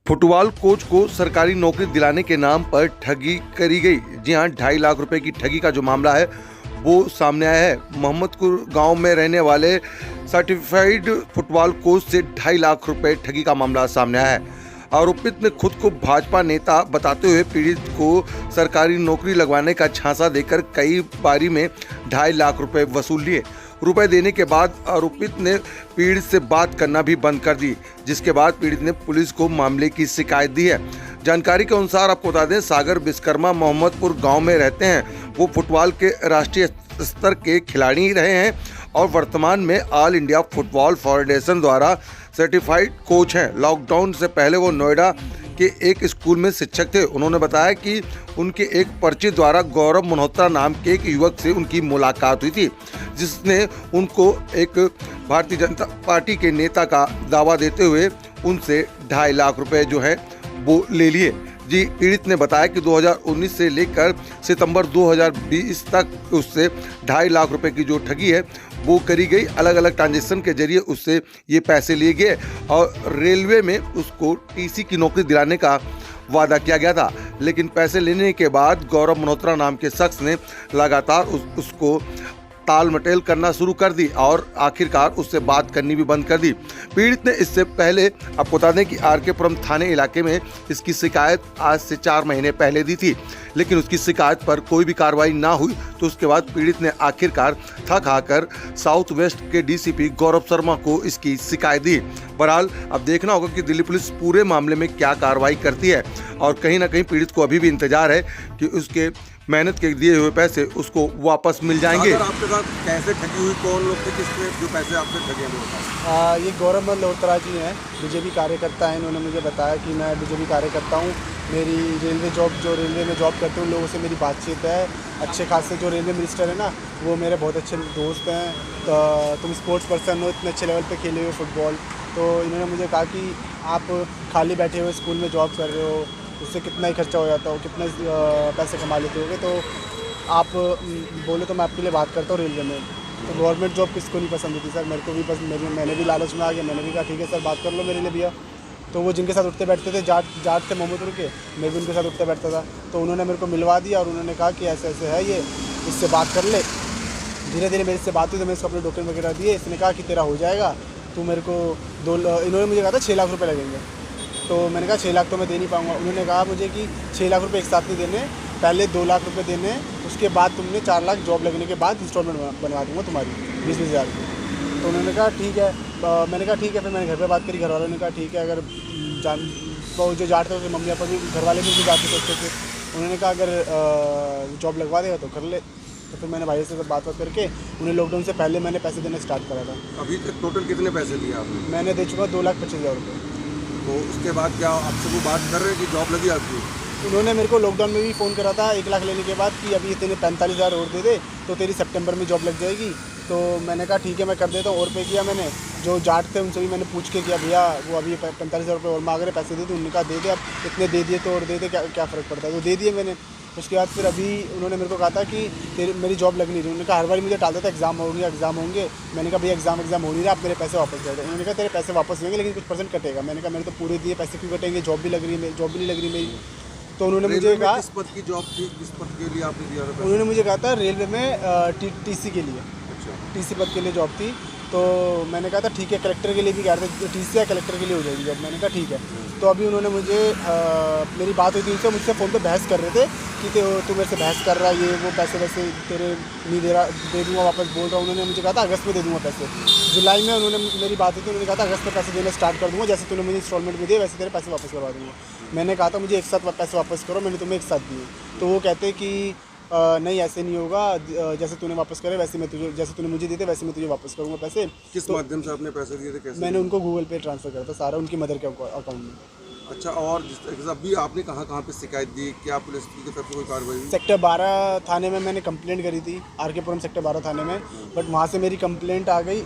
Football coach को सरकारी नौकरी दिलाने के नाम पर ठगी करी गई। जी हां, 2.5 लाख रुपए की ठगी का जो मामला है वो सामने आया है। मोहम्मदपुर गांव में रहने वाले सर्टिफाइड फुटबॉल कोच से 2.5 लाख रुपए ठगी का मामला सामने आया है। आरोपित ने खुद को भाजपा नेता बताते हुए पीड़ित को सरकारी नौकरी लगवाने का झांसा देकर कई बारी में 2.5 लाख रुपए वसूल लिए। रुपए देने के बाद आरोपित ने पीड़ित से बात करना भी बंद कर दी, जिसके बाद पीड़ित ने पुलिस को मामले की शिकायत दी है। जानकारी के अनुसार आपको बता दें, सागर विश्वकर्मा मोहम्मदपुर गांव में रहते हैं। वो फुटबॉल के राष्ट्रीय स्तर के खिलाड़ी रहे हैं और वर्तमान में ऑल इंडिया फुटबॉल फेडरेशन द्वारा सर्टिफाइड कोच हैं। लॉकडाउन से पहले वो नोएडा के एक स्कूल में शिक्षक थे। उन्होंने बताया कि उनके एक परिचित द्वारा गौरव मल्होत्रा नाम के एक युवक से उनकी मुलाकात हुई थी, जिसने उनको एक भारतीय जनता पार्टी के नेता का दावा देते हुए उनसे 2.5 लाख रुपए जो है वो ले लिए। जी, पीड़ित ने बताया कि 2019 से लेकर सितंबर 2020 तक उससे 2.5 लाख रुपए की जो ठगी है वो करी गई। अलग अलग ट्रांजैक्शन के जरिए उससे ये पैसे लिए गए और रेलवे में उसको टीसी की नौकरी दिलाने का वादा किया गया था, लेकिन पैसे लेने के बाद गौरव मल्होत्रा नाम के शख्स ने लगातार उसको ताल मटेल करना शुरू कर दी और आखिरकार उससे बात करनी भी बंद कर दी। पीड़ित ने इससे पहले आपको बता दें कि आरके पुरम थाने इलाके में इसकी शिकायत आज से 4 महीने पहले दी थी, लेकिन उसकी शिकायत पर कोई भी कार्रवाई ना हुई। तो उसके बाद पीड़ित ने आखिरकार थक हाकर साउथ वेस्ट के डीसीपी गौरव शर्मा को इसकी शिकायत दी। बहरहाल अब देखना होगा कि दिल्ली पुलिस पूरे मामले में क्या कार्रवाई करती है और कहीं ना कहीं पीड़ित को अभी भी इंतजार है कि उसके मेहनत के दिए हुए पैसे उसको वापस मिल जाएंगे। आपके साथ कैसे ठगी हुई, कौन लोग थे, किसने जो पैसे आपसे ठगे हैं? ये गौरव मल्होत्रा जी हैं, बीजेपी कार्यकर्ता हैं। इन्होंने मुझे बताया कि मैं बीजेपी कार्यकर्ता हूँ। मेरी रेलवे में जॉब करते हैं उन लोगों से मेरी बातचीत है। अच्छे खासे जो रेलवे मिनिस्टर है ना, वो मेरे बहुत अच्छे दोस्त हैं। तो तुम स्पोर्ट्स पर्सन हो, इतने अच्छे लेवल पे खेले हुए फुटबॉल। तो इन्होंने मुझे कहा कि आप खाली बैठे हुए स्कूल में जॉब कर रहे हो, उससे कितना ही खर्चा हो जाता हो, कितना पैसे कमा लेते होगे, तो आप बोले तो मैं आपके लिए बात करता हूँ रेलवे में। तो गवर्नमेंट जॉब किसको नहीं पसंद होती सर, मेरे को भी पसंद। मैंने भी लालच में आ गया, मैंने भी कहा ठीक है सर, बात कर लो मेरे लिए भैया। तो वो जिनके साथ उठते बैठते थे, जाट थे मोहम्मदपुर के, मैं भी उनके साथ उठते बैठता था। तो उन्होंने मेरे को मिलवा दिया और उन्होंने कहा कि ऐसे ऐसे है ये, इससे बात कर ले। धीरे धीरे मेरे से बात हुई तो मैं इसको अपने डॉक्यूमेंट वगैरह दिए। इसने कहा कि तेरा हो जाएगा, तू मेरे को इन्होंने मुझे कहा था 6 लाख रुपये लगेंगे। तो मैंने कहा 6 लाख तो मैं दे नहीं पाऊँगा। उन्होंने कहा मुझे कि 6 लाख रुपए एक साथ नहीं देने, पहले 2 लाख रुपए देने, उसके बाद तुमने 4 लाख जॉब लगने के बाद इंस्टॉलमेंट बनवा दूँगा तुम्हारी 20-20 हज़ार की। तो उन्होंने कहा ठीक है। मैंने कहा ठीक है। फिर मैंने घर पे बात करी, घर वालों ने कहा ठीक है, अगर तो जो जाते थे मम्मी पापा भी, घर वाले भी जाते सोचते थे। उन्होंने कहा अगर जॉब लगवा देगा तो कर ले। तो फिर मैंने भाई से बात करके उन्हें लॉकडाउन से पहले मैंने पैसे देना स्टार्ट करा था। अभी तक टोटल कितने पैसे दिए आपने? मैंने दे चुका 2,25,000 रुपये। तो उसके बाद क्या आपसे वो बात कर रहे हैं कि जॉब लगी आपकी? उन्होंने मेरे को लॉकडाउन में भी फ़ोन करा था 1 लाख लेने के बाद कि अभी तेने 45,000 और दे दे तो तेरी सितंबर में जॉब लग जाएगी। तो मैंने कहा ठीक है मैं कर देता हूँ। और पे किया मैंने, जो जाट थे उनसे भी मैंने पूछ के किया, भैया वो अभी 45,000 रुपये और मांग रहे, पैसे दे दे। उन्होंने कहा दे दे, अब इतने दे दिए तो और दे दे, क्या फ़र्क पड़ता है। तो दे दिए मैंने। उसके बाद फिर अभी उन्होंने मेरे को कहा था कि मेरी जॉब लग नहीं रही। उन्होंने कहा हर बार मुझे टालता था एग्ज़ाम होंगे। मैंने कहा भैया एग्ज़ाम हो नहीं रहा, आप मेरे पैसे वापस दे दो। उन्होंने कहा तेरे पैसे वापस देंगे लेकिन कुछ % कटेगा। मैंने कहा मेरे तो पूरे दिए, पैसे क्यों कटेंगे, जॉब भी लग रही है, जॉब भी नहीं लग रही मेरी। तो उन्होंने मुझे कहा किस पद की जॉब थी, किस पद के लिए आपने दिया था? उन्होंने मुझे कहा था रेलवे में टीसी के लिए, अच्छा, टीसी पद के लिए जॉब थी। तो मैंने कहा था ठीक है, कलेक्टर के लिए भी कह रहे थे, टीसी या कलेक्टर के लिए हो जाएगी जॉब। मैंने कहा ठीक है। तो अभी उन्होंने मुझे मेरी बात हुई थी उनसे, मुझसे फ़ोन पे बहस कर रहे थे कि तू मेरे से बहस कर रहा है, ये वो पैसे वैसे तेरे नहीं दे रहा, दे दूँगा वापस बोल रहा हूँ। उन्होंने मुझे कहा था अगस्त में दे दूँगा पैसे। जुलाई में उन्होंने मेरी बात हुई थी, उन्होंने कहा था अगस्त में पैसे देना स्टार्ट कर दूँगा, जैसे तूने मुझे इंस्टॉलमेंट में दिए वैसे तेरे पैसे वापस करवा दूँगा। मैंने कहा था मुझे एक साथ पैसे वापस करो, मैंने तुम्हें एक साथ दिए। तो वो कहते कि नहीं ऐसे नहीं होगा, जैसे तूने वापस करे वैसे मैं तुझे, जैसे तूने मुझे दिए थे वैसे मैं तुझे वापस करूँगा पैसे। किस माध्यम से आपने पैसे दिए थे, कैसे? मैंने उनको गूगल पे ट्रांसफ़र करा था सारा, उनकी मदर के अकाउंट में। अच्छा, और अभी आपने कहाँ पे शिकायत दी, क्या पुलिस की तरफ से कोई कार्रवाई हुई? सेक्टर 12 थाने में मैंने कंप्लेंट करी थी, आरके पुरम सेक्टर 12 थाने में। बट वहाँ से मेरी कंप्लेंट आ गई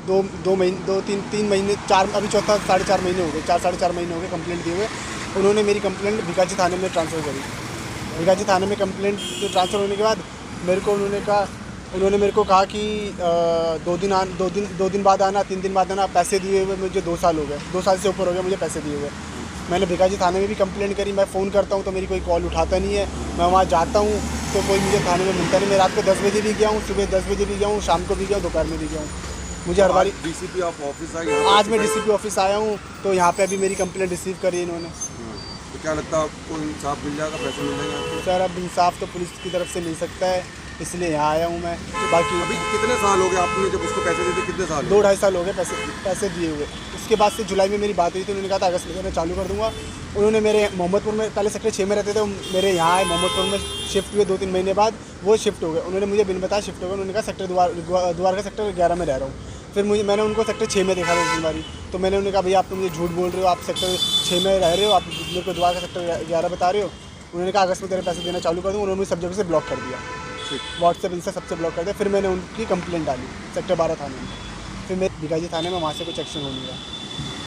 3 महीने, 4, अभी चौथा 4.5 महीने हो गए, 4-4.5 महीने हो गए कंप्लेंट दिए हुए। उन्होंने मेरी कंप्लेंट भिकाजी थाने में ट्रांसफ़र करी। भिकाजी थाने में कंप्लेंट ट्रांसफ़र होने के बाद उन्होंने मेरे को कहा कि 2 दिन बाद आना, 3 दिन बाद आना। पैसे दिए हुए मुझे 2 साल हो गए, 2 साल से ऊपर हो गया मुझे पैसे दिए हुए। मैंने भिकाजी थाने में भी कंप्लेंट करी। मैं फ़ोन करता हूँ तो मेरी कोई कॉल उठाता नहीं है। मैं वहाँ जाता हूँ तो कोई मुझे थाने में मिलता नहीं। मैं रात को 10 बजे भी गया हूँ, सुबह 10 बजे भी गया हूँ, शाम को भी गया हूँ, दोपहर में भी गया हूँ। मुझे हर बार डीसीपी आप ऑफिस आए यहाँ आज मैं डीसीपी ऑफिस आया हूँ तो यहाँ पे अभी मेरी कंप्लेंट रिसीव करी इन्होंने। तो क्या लगता है आपको इंसाफ मिल जाएगा, पैसे मिल जाएंगे आपको? सर अब इंसाफ तो पुलिस की तरफ से मिल सकता है, इसलिए यहाँ आया हूँ मैं। बाकी अभी कितने साल हो गए आपने जब उसको पैसे दिए थे, कितने साल? 2-2.5 साल हो गए पैसे दिए हुए। उसके बाद से जुलाई में मेरी बात हुई थी, उन्होंने कहा था अगस्त में मैं चालू कर दूंगा। उन्होंने मेरे मोहम्मदपुर में, पहले सेक्टर 6 में रहते थे, मेरे यहाँ आए मोहम्मदपुर में शिफ्ट हुए। 2-3 महीने बाद वो शिफ्ट हो गए। उन्होंने मुझे बिन बताया शिफ्ट हो गए। उन्होंने कहा सेक्टर द्वारका सेक्टर 11 में रह रहा हूँ। फिर मैंने उनको सेक्टर 6 में देखा था 2-3 बारी। तो मैंने उन्हें कहा भैया आप तो मुझे झूठ बोल रहे हो, आप सेक्टर 6 में रह रहे हो, आप मेरे को द्वारका सेक्टर 11 बता रहे हो। उन्होंने कहा अगस्त में तेरे पैसे देना चालू कर दूँ। उन्होंने मुझे सब जगह से ब्लॉक कर दिया, व्हाट्सएप इनसे सबसे ब्लॉक कर दिया। फिर मैंने उनकी कंप्लेंट डाली सेक्टर 12 थाने में। फिर मैं भिकाजी थाने में, वहाँ से कुछ एक्शन हो नहीं रहा।